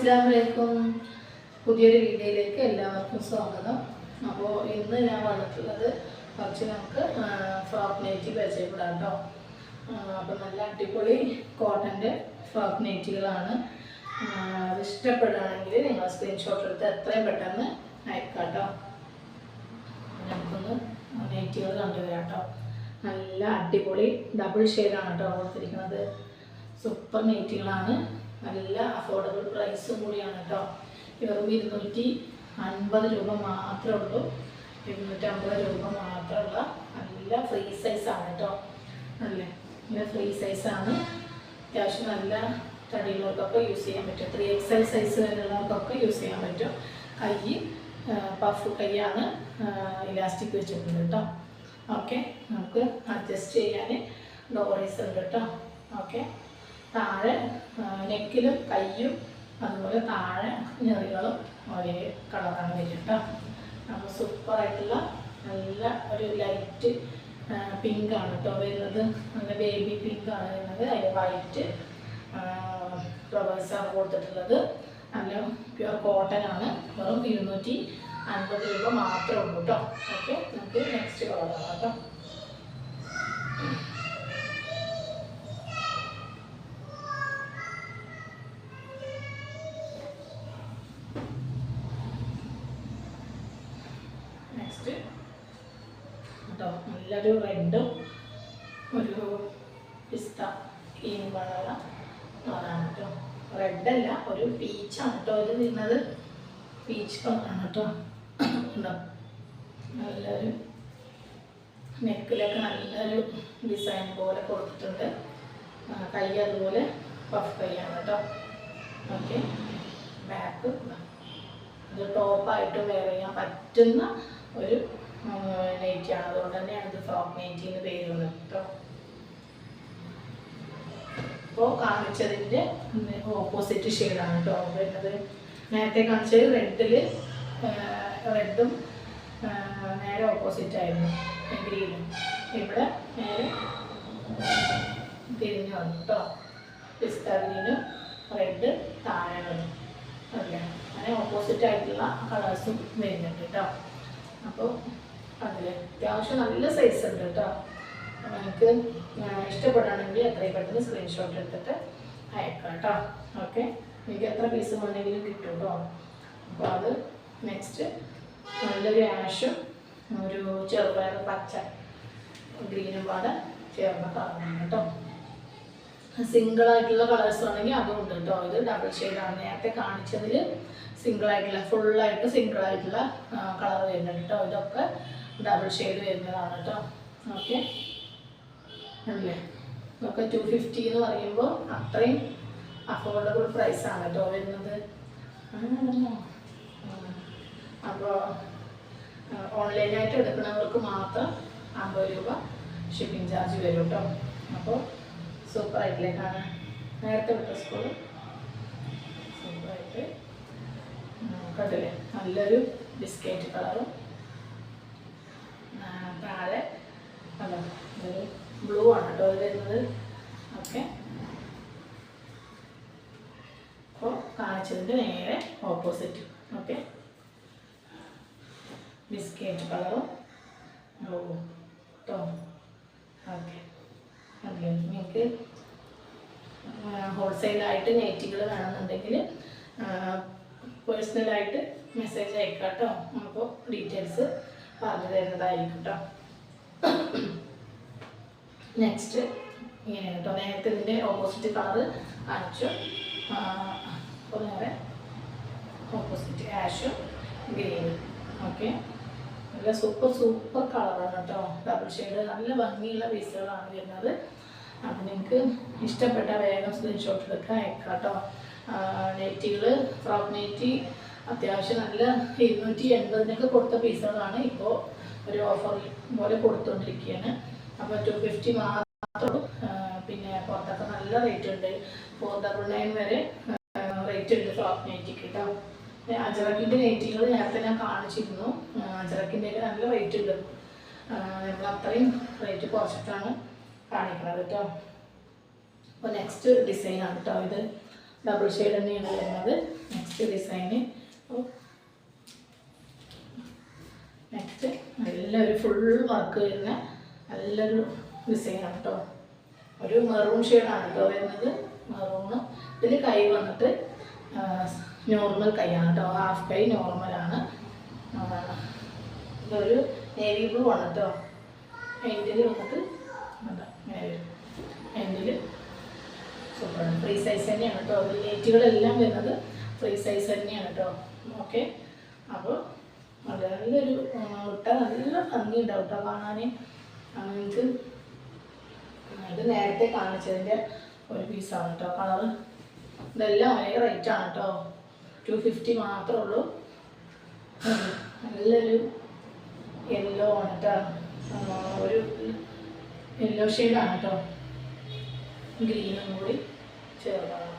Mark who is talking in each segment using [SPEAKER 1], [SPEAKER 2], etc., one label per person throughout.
[SPEAKER 1] അസ്സലാമലൈക്കും. പുതിയൊരു വീഡിയോയിലേക്ക് എല്ലാവർക്കും സ്വാഗതം. അപ്പോൾ ഇന്ന് ഞാൻ വന്നിട്ടുള്ളത് കുറച്ച് നമുക്ക് ഫ്രോക്ക് നൈറ്റി പരിചയപ്പെടാം കേട്ടോ. അപ്പോൾ നല്ല അടിപൊളി കോട്ടൻ്റെ ഫ്രോക്ക് നൈറ്റികളാണ്. അത് ഇഷ്ടപ്പെടുകയാണെങ്കിൽ നിങ്ങൾ സ്ക്രീൻഷോട്ട് എടുത്ത് എത്രയും പെട്ടെന്ന് അയക്കാം കേട്ടോ. നമുക്കൊന്ന് നൈറ്റികൾ കണ്ടുവരാം കേട്ടോ. നല്ല അടിപൊളി ഡബിൾ ഷെയ്ഡാണ് കേട്ടോ കൊടുത്തിരിക്കുന്നത്. സൂപ്പർ നൈറ്റികളാണ്. നല്ല അഫോർഡബിൾ പ്രൈസും കൂടിയാണ് കേട്ടോ. വെറും 250 രൂപ മാത്രമേ ഉള്ളൂ. 250 രൂപ മാത്രമുള്ള നല്ല ഫ്രീ സൈസാണ് കേട്ടോ. നല്ല ഫ്രീ സൈസാണ്. അത്യാവശ്യം നല്ല തടിയുള്ളവർക്കൊക്കെ യൂസ് ചെയ്യാൻ പറ്റും. 3XL സൈസ് വരെയുള്ളവർക്കൊക്കെ യൂസ് ചെയ്യാൻ പറ്റും. കൈ പഫ് കൈയാണ്, ഇലാസ്റ്റിക് വെച്ചിട്ടുണ്ട് കേട്ടോ. ഓക്കെ, നമുക്ക് അഡ്ജസ്റ്റ് ചെയ്യാൻ ഡോറീസ് ഉണ്ട് കേട്ടോ. ഓക്കെ, താഴെ നെക്കിലും കയ്യും അതുപോലെ താഴെ ഞെറികളും ഒരേ കളറാണ് വരും കേട്ടോ. അപ്പോൾ സൂപ്പറായിട്ടുള്ള നല്ല ഒരു ലൈറ്റ് പിങ്കാണ് കേട്ടോ വരുന്നത്. നല്ല ബേബി പിങ്കാണ് വരുന്നത്. അതിൽ വൈറ്റ് ഫ്ലവേഴ്സാണ് കൊടുത്തിട്ടുള്ളത്. നല്ല പ്യുവർ കോട്ടൺ ആണ്. വെറും 250 രൂപ മാത്രമേ ഉള്ളൂ കേട്ടോ. ഓക്കെ, നമുക്ക് നെക്സ്റ്റ് കളറാണ് കേട്ടോ. നെക്സ്റ്റ് കേട്ടോ, നല്ലൊരു റെഡും ഒരു പിസ്ത ഗ്രീൻ കളറുള്ള കളറാണ് കേട്ടോ. റെഡല്ല, ഒരു പീച്ചാണ് കേട്ടോ ഇത് വരുന്നത്. പീച്ച് കളറാണ് കേട്ടോ. ഉണ്ടോ, നല്ലൊരു നെക്കിലൊക്കെ നല്ലൊരു ഡിസൈൻ പോലെ കൊടുത്തിട്ടുണ്ട്. കൈ അതുപോലെ പഫ് കൈയാണ് കേട്ടോ. ഓക്കെ, ബാക്ക് ഇത് ടോപ്പായിട്ട് വെയർ ചെയ്യാൻ പറ്റുന്ന ഒരു നൈറ്റിയാണ്. അതുകൊണ്ട് തന്നെയാണ് ഇത് ഫ്രോക്ക് നൈറ്റി എന്ന് പേര് വന്നത് കേട്ടോ. ഇപ്പോൾ കാണിച്ചതിൻ്റെ ഓപ്പോസിറ്റ് ഷെയ്ഡാണ് കേട്ടോ വരുന്നത്. നേരത്തെ കാണിച്ചത് റെഡും നേരെ ഓപ്പോസിറ്റ് ആയിരുന്നു, ഗ്രീനും. ഇവിടെ നേരെ തിരിഞ്ഞു വന്നു കേട്ടോ. പിസ്ത ഗ്രീനും റെഡ് താഴെ വന്നു. ഓക്കെ, അങ്ങനെ ഓപ്പോസിറ്റ് ആയിട്ടുള്ള കളേഴ്സും വരുന്നുണ്ട് കേട്ടോ. അപ്പോൾ അതിൽ അത്യാവശ്യം നല്ല സൈസ് ഉണ്ട് കേട്ടോ. നമുക്ക് ഇഷ്ടപ്പെടുകയാണെങ്കിൽ എത്രയും പെട്ടെന്ന് സ്ക്രീൻഷോട്ട് എടുത്തിട്ട് അയക്കാം കേട്ടോ. ഓക്കെ, എനിക്ക് എത്ര പീസ് വേണമെങ്കിലും കിട്ടും കേട്ടോ. അപ്പോൾ അത് നെക്സ്റ്റ് നല്ലൊരു ആഷും ഒരു ചെറുപയർ പച്ച ഗ്രീനും പാടെ ചേർന്ന കളറാണ് കേട്ടോ. സിംഗിളായിട്ടുള്ള കളേഴ്സ് ആണെങ്കിൽ അതും ഉണ്ട് കേട്ടോ. ഇത് ഡബിൾ ഷെയ്ഡാണ്. നേരത്തെ കാണിച്ചതിൽ സിംഗിളായിട്ടുള്ള ഫുള്ളായിട്ട് സിംഗിളായിട്ടുള്ള കളർ വരുന്നുണ്ട് കേട്ടോ. ഇതൊക്കെ ഡബിൾ ഷെയ്ഡ് വരുന്നതാണ് കേട്ടോ. ഓക്കെ അല്ലേ, ഇതൊക്കെ 250 എന്ന് പറയുമ്പോൾ അത്രയും അഫോർഡബിൾ പ്രൈസാണ് കേട്ടോ വരുന്നത്. അപ്പോൾ ഓൺലൈനായിട്ട് എടുക്കുന്നവർക്ക് മാത്രം 50 രൂപ ഷിപ്പിംഗ് ചാർജ് വരും കേട്ടോ. അപ്പോൾ സൂപ്പറായിട്ടില്ലേക്കാണ് നേരത്തെ വിട്ട സ്കൂൾ. സൂപ്പറായിട്ട് കണ്ടില്ലേ, നല്ലൊരു ബിസ്ക്കറ്റ് കളറും താഴെ അല്ല ഒരു ബ്ലൂ ആണ് കേട്ടോ ഇത് വരുന്നത്. ഓക്കെ, അപ്പോൾ കാണിച്ചതിൻ്റെ നേരെ ഓപ്പോസിറ്റ്. ഓക്കെ, ബിസ്ക്കറ്റ് കളറും ബ്ലൂ കേട്ടോ. ഓക്കെ, അതെ, നിങ്ങൾക്ക് ഹോൾസെയിലായിട്ട് നൈറ്റികൾ വേണമെന്നുണ്ടെങ്കിൽ പേഴ്സണലായിട്ട് മെസ്സേജ് അയക്കാം കേട്ടോ. അപ്പോൾ ഡീറ്റെയിൽസ് പറഞ്ഞു തരുന്നതായിരിക്കും കേട്ടോ. നെക്സ്റ്റ് ഇങ്ങനെയാണ് കേട്ടോ. നേരത്തെ ഇതിൻ്റെ ഓപ്പോസിറ്റ് കളറ് കാണിച്ചു. അപ്പോൾ നേരെ ഓപ്പോസിറ്റ് ആഷും ഗ്രീനും. ഓക്കെ, നല്ല സൂപ്പർ കളറാണ് കേട്ടോ. ഡബിൾ ഷെയ്ഡ് നല്ല ഭംഗിയുള്ള പീസുകളാണ് വരുന്നത്. അപ്പോൾ നിങ്ങൾക്ക് ഇഷ്ടപ്പെട്ട വേഗം സ്ക്രീൻഷോട്ട് എടുക്കുക, അയക്കാം കേട്ടോ. നൈറ്റികൾ ഫ്രോക്ക് നൈറ്റി അത്യാവശ്യം നല്ല 280 കൊടുത്ത പീസുകളാണ് ഇപ്പോൾ ഒരു ഓഫർ പോലെ കൊടുത്തുകൊണ്ടിരിക്കുകയാണ്. അപ്പോൾ 250 മാത്രം. പിന്നെ പുറത്തൊക്കെ നല്ല റേറ്റ് ഉണ്ട്. 499 വരെ റേറ്റ് ഉണ്ട് ഫ്രോക്ക് നൈറ്റിക്ക് കേട്ടോ. അജറക്കിൻ്റെ നൈറ്റികൾ നേരത്തെ ഞാൻ കാണിച്ചിരുന്നു. അജറക്കിൻ്റെ നല്ല റേറ്റ് ഉണ്ട്. നമ്മൾ അത്രയും റേറ്റ് കുറച്ചിട്ടാണ് കാണിക്കുന്നത് കേട്ടോ. അപ്പോൾ നെക്സ്റ്റ് ഡിസൈനാണ് കേട്ടോ ഇത്. ഡബിൾ ഷെയ്ഡ് തന്നെയാണ് വരുന്നത്. നെക്സ്റ്റ് ഡിസൈന് നെക്സ്റ്റ് നല്ലൊരു ഫുൾ വർക്ക് വരുന്ന നല്ലൊരു ഡിസൈനാണ് കേട്ടോ. ഒരു മെറൂൺ ഷെയ്ഡാണ് കേട്ടോ വരുന്നത്. മെറൂണ് ഇതിൽ കൈ വന്നിട്ട് നോർമൽ കൈയാണ് കേട്ടോ. ഹാഫ് കൈ നോർമലാണ്. ഇതൊരു നേവി ബ്ലൂ ആണ് കേട്ടോ. എൻഡിൽ വന്നിട്ട് എൻഡിൽ സൂപ്പറാണ്. ഫ്രീ സൈസ് തന്നെയാണ് കേട്ടോ. നെറ്റുകളെല്ലാം വരുന്നത് ഫ്രീ സൈസ് തന്നെയാണ് കേട്ടോ. ഓക്കെ, അപ്പോൾ നല്ലൊരു ഇട്ട നല്ല ഭംഗി ഉണ്ടാവും കേട്ടോ കാണാൻ. നിങ്ങൾക്ക് ഇത് നേരത്തെ കാണിച്ചതിൻ്റെ ഒരു പീസാണ് കേട്ടോ. കളറ് ഇതെല്ലാം ഒരേ റേറ്റാണ് കേട്ടോ. 250 മാത്രമേ ഉള്ളൂ. നല്ലൊരു യെല്ലോ ആണ് കേട്ടോ. ഒരു യെല്ലോ ഷെയ്ഡാണ് കേട്ടോ. ഗ്രീനും കൂടി ചേർന്നാണ്.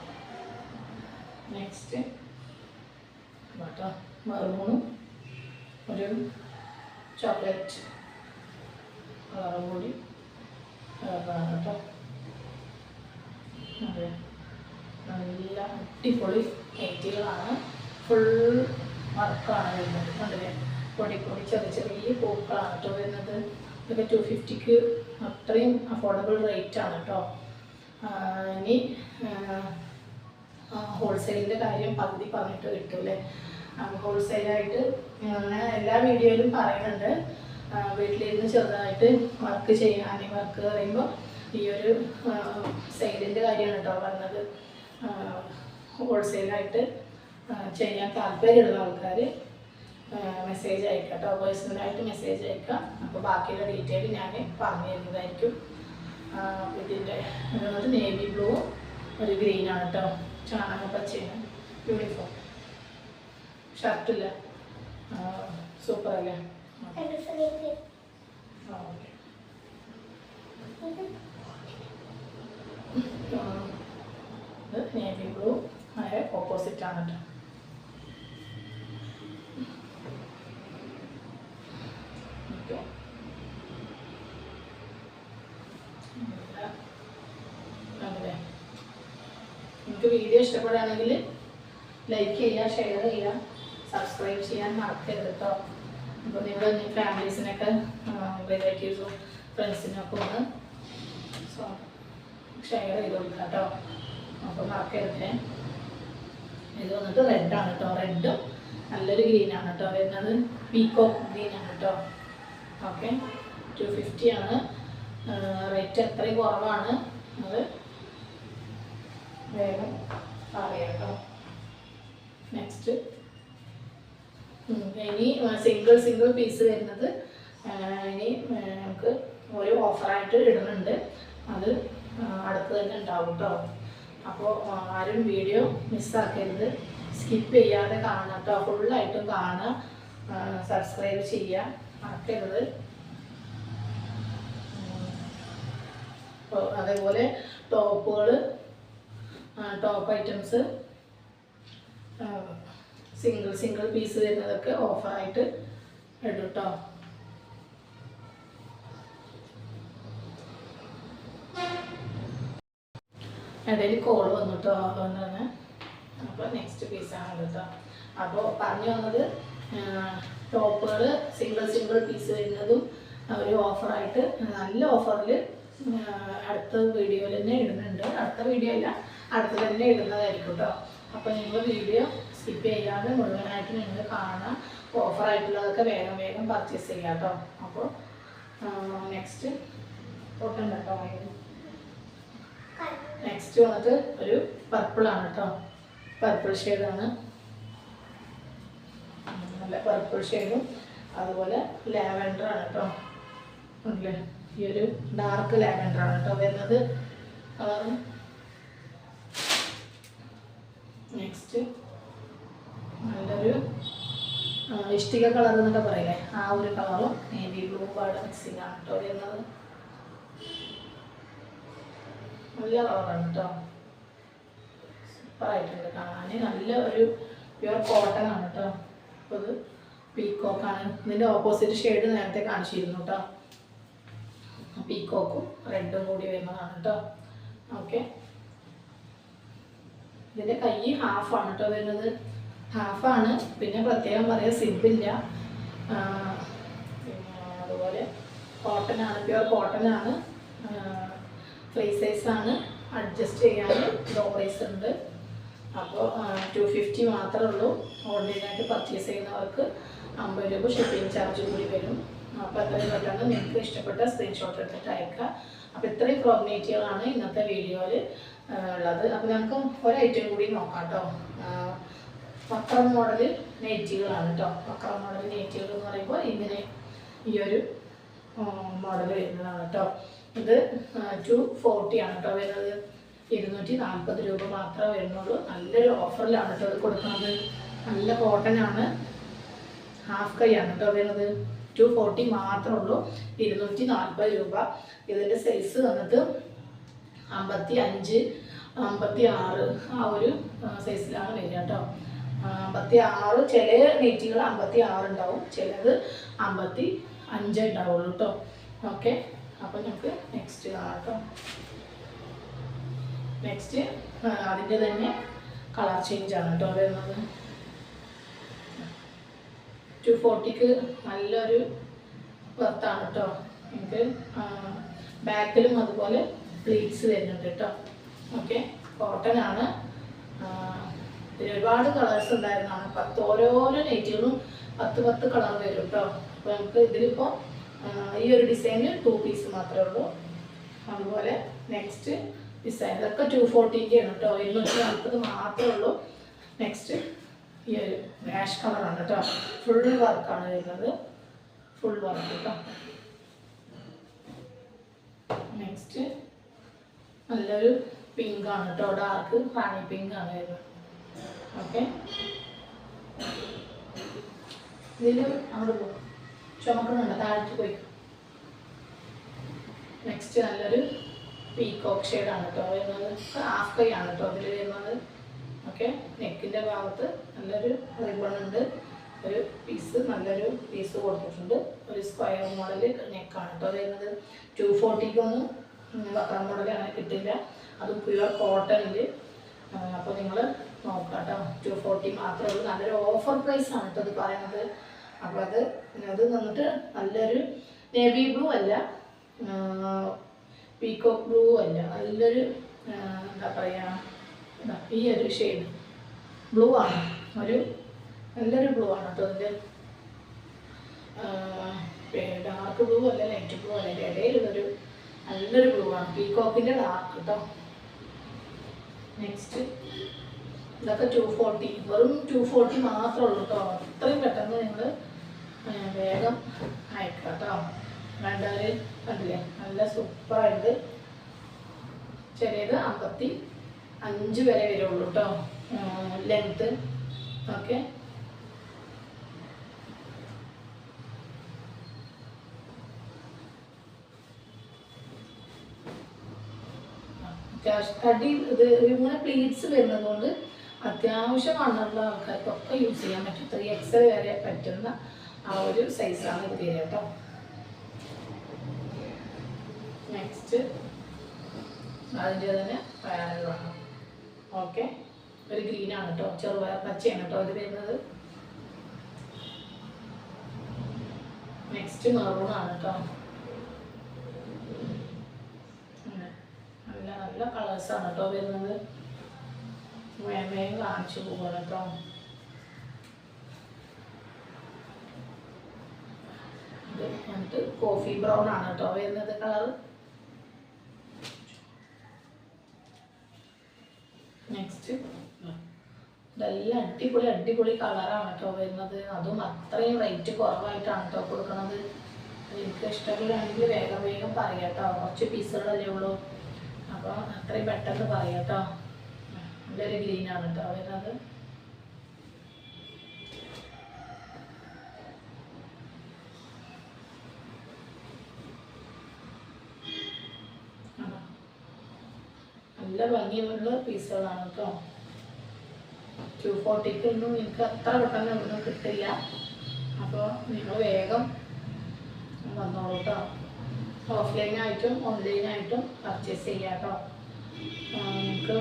[SPEAKER 1] നെക്സ്റ്റ് കേട്ടോ മെറൂണും ഒരു ചോക്ലേറ്റ് കളറും കൂടി ചേർന്നാണ് കേട്ടോ. അതെ, നല്ല അടിപൊളി നൈറ്റികളാണ്. ഫുൾ വർക്കാണ് വരുന്നത്. കണ്ടില്ലേ, പൊടി പൊടി ചെറിയ ചെറിയ പൂക്കളാണ് കേട്ടോ വരുന്നത്. ഇതൊക്കെ 250ക്ക് അത്രയും അഫോർഡബിൾ റേറ്റാണ് കേട്ടോ. ഇനി ഹോൾസെയിലിൻ്റെ കാര്യം പകുതി പറഞ്ഞിട്ട് കിട്ടൂല്ലേ. ഹോൾസെയിലായിട്ട് എല്ലാ വീഡിയോയിലും പറയുന്നുണ്ട്. വീട്ടിലിരുന്ന് ചെറുതായിട്ട് വർക്ക് ചെയ്യാൻ, വർക്ക് പറയുമ്പോൾ ഈ ഒരു സെയിലിൻ്റെ കാര്യമാണ് കേട്ടോ പറഞ്ഞത്. ഹോൾസെയിലായിട്ട് ചെയ്യാൻ താല്പര്യമുള്ള ആൾക്കാർ മെസ്സേജ് അയക്കാം കേട്ടോ. പേഴ്സണലായിട്ട് മെസ്സേജ് അയക്കാം. അപ്പോൾ ബാക്കിയുള്ള ഡീറ്റെയിൽ ഞാൻ പറഞ്ഞു തരുന്നതായിരിക്കും. ഇതിൻ്റെ ഒരു നേവി ബ്ലൂ ഒരു ഗ്രീനാണ് കേട്ടോ. ചാണക പച്ചയാണ് യൂണിഫോം. ഷർട്ടില്ല, സൂപ്പർ അല്ലേ? ഇത് നേവി ബ്ലൂ ആയ ഓപ്പോസിറ്റാണ് കേട്ടോ. ഓക്കെ, അതെ. നിങ്ങൾക്ക് വീഡിയോ ഇഷ്ടപ്പെടുകയാണെങ്കിൽ ലൈക്ക് ചെയ്യുക, ഷെയർ ചെയ്യുക, സബ്സ്ക്രൈബ് ചെയ്യാൻ മറക്കരുത് കേട്ടോ. അപ്പോൾ നിങ്ങൾ ഫാമിലീസിനൊക്കെ റിലേറ്റീവ്സും ഫ്രണ്ട്സിനൊക്കെ ഒന്ന് ഷെയർ ചെയ്ത് കൊടുക്കുക കേട്ടോ. അപ്പോൾ മറക്കരുത്. ഇത് വന്നിട്ട് റെഡാണ് കേട്ടോ. റെഡും നല്ലൊരു ഗ്രീനാണ് കേട്ടോ വരുന്നത്. പീക്കോക്ക് ഗ്രീനാണ് കേട്ടോ. ഓക്കെ, 250 ആണ് റേറ്റ്. അത്രയും കുറവാണ്. അത് വേഗം അറിയാം കേട്ടോ. നെക്സ്റ്റ് ഇനി സിംഗിൾ പീസ് വരുന്നത് ഇനി നമുക്ക് ഒരു ഓഫറായിട്ട് ഇടുന്നുണ്ട്. അത് അടുത്ത് തന്നെ ഉണ്ടാവും കേട്ടോ. അപ്പോൾ ആരും വീഡിയോ മിസ്സാക്കരുത്. സ്കിപ്പ് ചെയ്യാതെ കാണാം കേട്ടോ. ഫുള്ളായിട്ടും കാണുക, സബ്സ്ക്രൈബ് ചെയ്യുക മറക്കരുത്. അതേപോലെ ടോപ്പുകൾ, ടോപ്പ് ഐറ്റംസ് സിംഗിൾ പീസ് വരുന്നതൊക്കെ ഓഫറായിട്ട് ഇടും കേട്ടോ. ഇടയിൽ കോൾ വന്നു കേട്ടോ, അതുകൊണ്ടാണ്. അപ്പോൾ നെക്സ്റ്റ് പീസാണ് കേട്ടോ. അപ്പോൾ പറഞ്ഞു വന്നത് ടോപ്പുകൾ സിംഗിൾ പീസ് വരുന്നതും ഒരു ഓഫറായിട്ട് നല്ല ഓഫറിൽ അടുത്ത വീഡിയോയിൽ തന്നെ ഇടുന്നുണ്ട്. അടുത്ത വീഡിയോ അല്ല, അടുത്ത് തന്നെ ഇടുന്നതായിരിക്കും കേട്ടോ. അപ്പോൾ നിങ്ങൾ വീഡിയോ സ്കിപ്പ് ചെയ്യാതെ മുഴുവനായിട്ട് നിങ്ങൾ കാണാം. ഓഫറായിട്ടുള്ളതൊക്കെ വേഗം പർച്ചേസ് ചെയ്യാം കേട്ടോ. അപ്പോൾ നെക്സ്റ്റ് കോട്ടൺ കേട്ടോ. നെക്സ്റ്റ് വന്നിട്ട് ഒരു പർപ്പിളാണ് കേട്ടോ. പർപ്പിൾ ഷെയ്ഡാണ്. നല്ല പർപ്പിൾ ഷെയ്ഡും അതുപോലെ ലാവൻഡറാണ് കേട്ടോ. അല്ലേ, ഈ ഒരു ഡാർക്ക് ലാവൻഡറാണ് കേട്ടോ വരുന്നത് കളറ്. നെക്സ്റ്റ് നല്ലൊരു ഇഷ്ടിക കളർ എന്നൊക്കെ പറയില്ലേ, ആ ഒരു കളറും നേവി ബ്ലൂ പാട് മിക്സിംഗ് ആണ് കേട്ടോ വരുന്നത്. നല്ല കളറാണ് കേട്ടോ. സൂപ്പറായിട്ടുണ്ട് കാണാൻ. നല്ല ഒരു പ്യുവർ കോട്ടൺ ആണ് കേട്ടോ. അപ്പോൾ ഇത് പീക്കോക്കാണ്. ഇതിൻ്റെ ഓപ്പോസിറ്റ് ഷെയ്ഡ് നേരത്തെ കാണിച്ചിരുന്നു കേട്ടോ. പീക്കോക്കും റെഡും കൂടി വരുന്നതാണ് കേട്ടോ. ഓക്കെ, ഇതിൻ്റെ കൈ ഹാഫാണ് കേട്ടോ വരുന്നത്, ഹാഫാണ്. പിന്നെ പ്രത്യേകം പറയാം സിബില്ല. പിന്നെ അതുപോലെ കോട്ടനാണ്, പ്യുവർ കോട്ടനാണ്. ഫ്രീ സൈസാണ്, അഡ്ജസ്റ്റ് ചെയ്യാൻ ഡോറൈസ് ഉണ്ട്. അപ്പോൾ 250 മാത്രമേ ഉള്ളൂ. ഓൺലൈനായിട്ട് പർച്ചേസ് ചെയ്യുന്നവർക്ക് 50 രൂപ ഷിപ്പിംഗ് ചാർജ് കൂടി വരും. അപ്പോൾ എത്രയും പെട്ടെന്ന് നിങ്ങൾക്ക് ഇഷ്ടപ്പെട്ട സ്ക്രീൻഷോട്ട് എടുത്തിട്ട് അയക്കുക. അപ്പോൾ ഇത്രയും ഫ്രോക്ക് നൈറ്റികളാണ് ഇന്നത്തെ വീഡിയോയിൽ ഉള്ളത്. അപ്പോൾ നമുക്ക് ഒരു ഐറ്റം കൂടി നോക്കാം കേട്ടോ. വക്രം മോഡൽ നൈറ്റികളാണ് കേട്ടോ. വക്രം മോഡൽ നൈറ്റികൾ എന്ന് പറയുമ്പോൾ ഇങ്ങനെ ഈ ഒരു മോഡൽ വരുന്നതാണ് കേട്ടോ. ഇത് 240 ആണ് കേട്ടോ വരുന്നത്. 240 രൂപ മാത്രമേ വരുന്നുള്ളൂ. നല്ലൊരു ഓഫറിലാണ് കേട്ടോ ഇത് കൊടുക്കുന്നത്. നല്ല കോട്ടനാണ്, ഹാഫ് കൈയാണ് കേട്ടോ വരുന്നത്. 240 മാത്രമേ ഉള്ളൂ, 240 രൂപ. ഇതിൻ്റെ സൈസ് വന്നിട്ട് 55, 56 ആ ഒരു സൈസിലാണ് വരിക കേട്ടോ. 56, ചില നെറ്റികൾ 56 ഉണ്ടാവും, ചിലത് 55 ഉണ്ടാവുള്ളൂ കേട്ടോ. ഓക്കെ, അപ്പോൾ നമുക്ക് നെക്സ്റ്റ് കാണാം കേട്ടോ. നെക്സ്റ്റ് അതിൻ്റെ തന്നെ കളർ ചേഞ്ച് ആണ് കേട്ടോ വരുന്നത്. 240ക്ക് നല്ലൊരു വർത്താണ് കേട്ടോ. എനിക്ക് ബാക്കിലും അതുപോലെ പ്ലീറ്റ്സ് വരുന്നുണ്ട് കേട്ടോ. ഓക്കെ, കോട്ടൺ ആണ്. ഇതിൽ ഒരുപാട് കളേഴ്സ് ഉണ്ടായിരുന്നതാണ്. ഓരോരോ നെറ്റുകളും 10 കളർ വരും കേട്ടോ. അപ്പോൾ നമുക്ക് ഇതിലിപ്പോൾ ഈ ഒരു ഡിസൈന് 2 പീസ് മാത്രമേ ഉള്ളൂ. അതുപോലെ നെക്സ്റ്റ് ഡിസൈൻ ഇതൊക്കെ 240 ആണ് കേട്ടോ. 240 മാത്രമേ ഉള്ളൂ. നെക്സ്റ്റ് ഈ ഒരു ആഷ് കളറാണ് കേട്ടോ. ഫുൾ വർക്കാണ് വരുന്നത്, ഫുൾ വർക്ക് കേട്ടോ. നെക്സ്റ്റ് നല്ലൊരു പിങ്ക് ആണ് കേട്ടോ, ഡാർക്ക് റാണി പിങ്ക് ആണ് വരുന്നത്. ഓക്കെ, ഇതിൽ അവിടെ പോകും ചുമക്കുന്നുണ്ട്, താഴത്ത് പോയി. നെക്സ്റ്റ് നല്ലൊരു പീകോക്ക് ഷെയ്ഡാണ് കേട്ടോ വരുന്നത്. ഹാഫ് കൈ ആണ് കേട്ടോ അതിൽ വരുന്നത്. ഓക്കെ, നെക്കിൻ്റെ ഭാഗത്ത് നല്ലൊരു റിബൺ ഉണ്ട്, ഒരു പീസ് നല്ലൊരു പീസ് കൊടുത്തിട്ടുണ്ട്. ഒരു സ്ക്വയർ മോഡൽ നെക്കാണ് കേട്ടോ വരുന്നത്. 240ക്കൊന്നും വക്രം മോഡൽ അങ്ങനെ കിട്ടില്ല, അതും പ്യുവർ കോട്ടണിൽ. അപ്പോൾ നിങ്ങൾ നോക്കാം കേട്ടോ. 240 മാത്രമേ ഉള്ളൂ. നല്ലൊരു ഓഫർ പ്രൈസ് ആണ് കേട്ടോ ഇത് പറയുന്നത്. അപ്പോൾ അത് നിന്നിട്ട് നല്ലൊരു നേവി ബ്ലൂ അല്ല, പീകോക്ക് ബ്ലൂ അല്ല, നല്ലൊരു എന്താ പറയുക, ഈ ഒരു ഷെയ്ഡ് ബ്ലൂ ആണ്, ഒരു നല്ലൊരു ബ്ലൂ ആണ് കേട്ടോ. ഇതിൻ്റെ ഡാർക്ക് ബ്ലൂ അല്ല, ലൈറ്റ് ബ്ലൂ അല്ല, ഇടയിലുള്ളൊരു നല്ലൊരു ബ്ലൂ ആണ്, പീകോക്കിൻ്റെ ഡാർക്ക് കേട്ടോ. നെക്സ്റ്റ് ഇതൊക്കെ 240, വെറും 240 മാത്രമേ ഉള്ളൂ കേട്ടോ. അത്രയും പെട്ടെന്ന് നിങ്ങൾ വേഗം അയക്കാം കേട്ടോ. വേണ്ടവർ കണ്ടില്ലേ, നല്ല സൂപ്പറായിട്ട്. ചെറിയത് 55 വരെ വരുള്ളൂ കേട്ടോ ലെങ്ത്ത്. ഓക്കെ, തടി ഇത് ഇങ്ങനെ പ്ലീറ്റ്സ് വരുന്നത് കൊണ്ട് അത്യാവശ്യം വണ്ണമുള്ള ആൾക്കാർക്കൊക്കെ യൂസ് ചെയ്യാൻ പറ്റും. 3XL വരെ പറ്റുന്ന ആ ഒരു സൈസാണ് ഇത് വരിക കേട്ടോ. നെക്സ്റ്റ് അതിൻ്റെ തന്നെ വേറെയാണ്. ഓക്കെ, ഒരു ഗ്രീനാണ് കേട്ടോ, ചെറുപയർ പച്ചയാണ് കേട്ടോ ഇത് വരുന്നത്. നെക്സ്റ്റ് മെറൂണാണ് കേട്ടോ. നല്ല നല്ല കളേഴ്സാണ് കേട്ടോ വരുന്നത്. വേഗം കാണിച്ചു പോകണം കേട്ടോ. ഇത് എന്നിട്ട് കോഫി ബ്രൗൺ ആണ് കേട്ടോ വരുന്നത് കളർ. നെക്സ്റ്റ് ഇതെല്ലാം അടിപൊളി കളറാണ് കേട്ടോ വരുന്നത്. അതും അത്രയും റേറ്റ് കുറവായിട്ടാണ് കേട്ടോ കൊടുക്കുന്നത്. എനിക്ക് ഇഷ്ടപ്പെടുകയാണെങ്കിൽ വേഗം പറയാം കേട്ടോ. കുറച്ച് പീസുകളല്ലേ ഉള്ളൂ, അപ്പോൾ അത്രയും പെട്ടെന്ന് പറയാം കേട്ടോ. നല്ലൊരു ഗ്രീനാണ് കേട്ടോ വരുന്നത്. നല്ല ഭംഗിയുള്ള പീസുകളാണ് കേട്ടോ. 240ക്കൊന്നും എനിക്ക് അത്ര പെട്ടെന്ന് ഒന്നും കിട്ടില്ല. അപ്പോൾ നിങ്ങൾ വേഗം വന്നോളൂ കേട്ടോ. ഓഫ്ലൈനായിട്ടും ഓൺലൈനായിട്ടും പർച്ചേസ് ചെയ്യാം കേട്ടോ. നിങ്ങൾക്ക്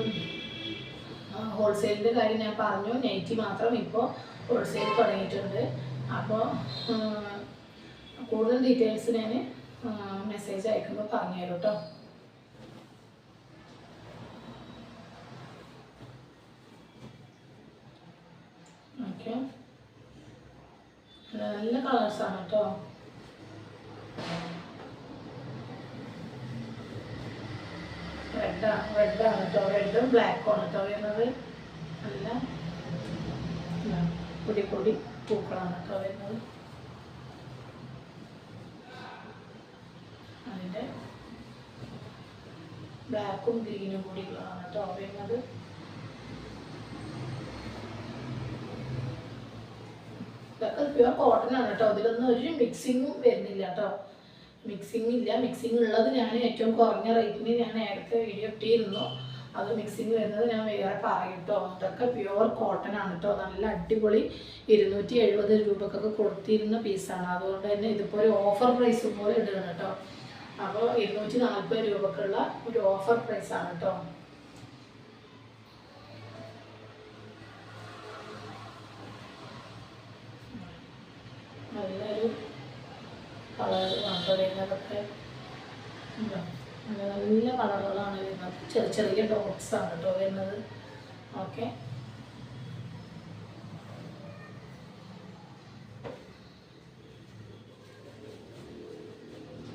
[SPEAKER 1] ഹോൾസെയിലിൻ്റെ കാര്യം ഞാൻ പറഞ്ഞു. നൈറ്റി മാത്രം ഇപ്പോൾ ഹോൾസെയിൽ തുടങ്ങിയിട്ടുണ്ട്. അപ്പോൾ കൂടുതൽ ഡീറ്റെയിൽസ് ഞാൻ മെസ്സേജ് അയക്കുമ്പോൾ പറഞ്ഞു തരും കേട്ടോ. ഓക്കെ, നല്ല കളേഴ്സാണ് കേട്ടോ. റെഡാണ് കേട്ടോ. റെഡും ബ്ലാക്കും കേട്ടോ വരുന്നത്. നല്ല പൊടി പൊടി പൂക്കളാണ് കേട്ടോ വരുന്നത്. അതിൻ്റെ ബ്ലാക്കും ഗ്രീനും കൂടിയുള്ളതാണ് കേട്ടോ വരുന്നത്. ഇതൊക്കെ പ്യുവർ കോട്ടൺ ആണ് കേട്ടോ. ഇതിലൊന്നും ഒരു മിക്സിങ്ങും വരുന്നില്ല കേട്ടോ. മിക്സിങ് ഇല്ല. മിക്സിങ് ഉള്ളത് ഞാൻ ഏറ്റവും കുറഞ്ഞ റേറ്റിന് ഞാൻ നേരത്തെ വീഡിയോ ഇട്ടിരുന്നു. അത് മിക്സിങ് വരുന്നത് ഞാൻ വേറെ പറയും കേട്ടോ. ഇതൊക്കെ പ്യുവർ കോട്ടൺ ആണ് കേട്ടോ. നല്ല അടിപൊളി 270 രൂപക്കൊക്കെ കൊടുത്തിരുന്ന പീസാണ്. അതുകൊണ്ട് തന്നെ ഇതിപ്പോൾ ഒരു ഓഫർ പ്രൈസ് പോലെ ഇടുകയാണ് കേട്ടോ. അപ്പോൾ 240 രൂപക്കുള്ള ഒരു ഓഫർ പ്രൈസാണ് കേട്ടോ. നല്ലൊരു കളർ കേട്ടോ വരുന്നതൊക്കെ. നല്ല കളറുകളാണ് വരുന്നത്. ചെറിയ ചെറിയ ഡോട്ട്സ് ആണ് കേട്ടോ വരുന്നത്. ഓക്കെ,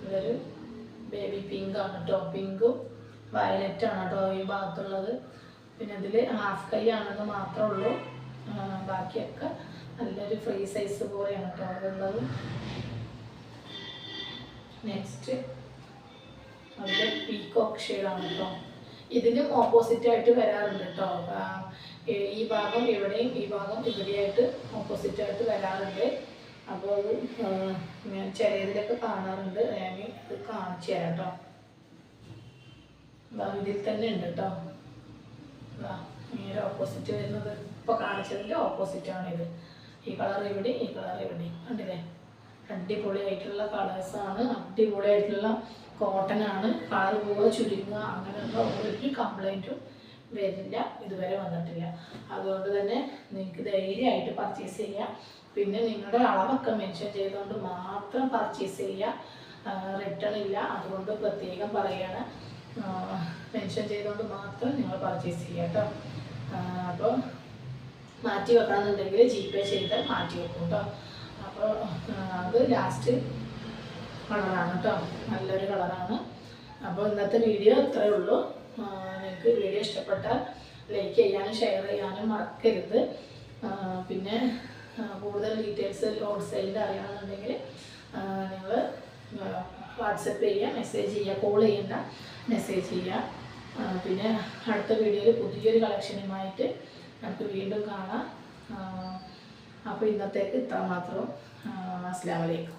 [SPEAKER 1] ഇതൊരു ബേബി പിങ്ക് ആണ് കേട്ടോ. പിങ്കും വയലറ്റാണ് കേട്ടോ ഈ ഭാഗത്തുള്ളത്. പിന്നെ ഇതിൽ ഹാഫ് കൈ ആണെന്ന് മാത്രമേ ഉള്ളൂ. ബാക്കിയൊക്കെ നല്ലൊരു ഫ്രീ സൈസ് പോലെയാണ് കേട്ടോ അതുള്ളത്. നെക്സ്റ്റ് അതിൽ പീകോക്ക് ഷെയ്ഡാണ് കേട്ടോ. ഇതിനും ഓപ്പോസിറ്റായിട്ട് വരാറുണ്ട് കേട്ടോ. ഈ ഭാഗം ഇവിടെയും ഈ ഭാഗം ഇവിടെയായിട്ട് ഓപ്പോസിറ്റായിട്ട് വരാറുണ്ട്. അപ്പോൾ അത് ഞാൻ ചിലതിലൊക്കെ കാണാറുണ്ട്. ഞാൻ ഇത് കാണിച്ചു തരാം കേട്ടോ. ഇതിൽ തന്നെ ഉണ്ട് കേട്ടോ. ഇങ്ങനെ ഓപ്പോസിറ്റ് വരുന്നത് ഇപ്പോൾ കാണിച്ചതിൻ്റെ ഓപ്പോസിറ്റാണ് ഇത്. ഈ കളർ ഇവിടെ, ഈ കളർ ഇവിടെ. കണ്ടില്ലേ? അടിപൊളിയായിട്ടുള്ള കളേഴ്സാണ്. അടിപൊളിയായിട്ടുള്ള കോട്ടൺ ആണ്. കളർ പോവുക, ചുരുങ്ങുക അങ്ങനെയുള്ള ഒരു കംപ്ലൈൻറ്റും വരില്ല, ഇതുവരെ വന്നിട്ടില്ല. അതുകൊണ്ട് തന്നെ നിങ്ങൾക്ക് ധൈര്യമായിട്ട് പർച്ചേസ് ചെയ്യാം. പിന്നെ നിങ്ങളുടെ അളവൊക്കെ മെൻഷൻ ചെയ്തുകൊണ്ട് മാത്രം പർച്ചേസ് ചെയ്യുക. റിട്ടേൺ ഇല്ല, അതുകൊണ്ട് പ്രത്യേകം പറയുകയാണ്. മെൻഷൻ ചെയ്തുകൊണ്ട് മാത്രം നിങ്ങൾ പർച്ചേസ് ചെയ്യുക കേട്ടോ. അപ്പോൾ മാറ്റി വെക്കണമെന്നുണ്ടെങ്കിൽ GPay ചെയ്താൽ മാറ്റി വെക്കും കേട്ടോ. അപ്പോൾ അത് ലാസ്റ്റ് കളറാണ് കേട്ടോ. നല്ലൊരു കളറാണ്. അപ്പോൾ ഇന്നത്തെ വീഡിയോ ഇത്രയേ ഉള്ളൂ. നിങ്ങൾക്ക് വീഡിയോ ഇഷ്ടപ്പെട്ടാൽ ലൈക്ക് ചെയ്യാനും ഷെയർ ചെയ്യാനും മറക്കരുത്. പിന്നെ കൂടുതൽ ഡീറ്റെയിൽസ് ഹോൾസെയിലിൻ്റെ അറിയണമെന്നുണ്ടെങ്കിൽ നിങ്ങൾ വാട്സപ്പ് ചെയ്യുക, മെസ്സേജ് ചെയ്യുക, കോൾ ചെയ്യേണ്ട, മെസ്സേജ് ചെയ്യുക. പിന്നെ അടുത്ത വീഡിയോയിൽ പുതിയൊരു കളക്ഷനുമായിട്ട് നമുക്ക് വീണ്ടും കാണാം. അപ്പോൾ ഇന്നത്തേക്ക് ഇത്ര മാത്രം. അസ്സലാമു അലൈക്കും.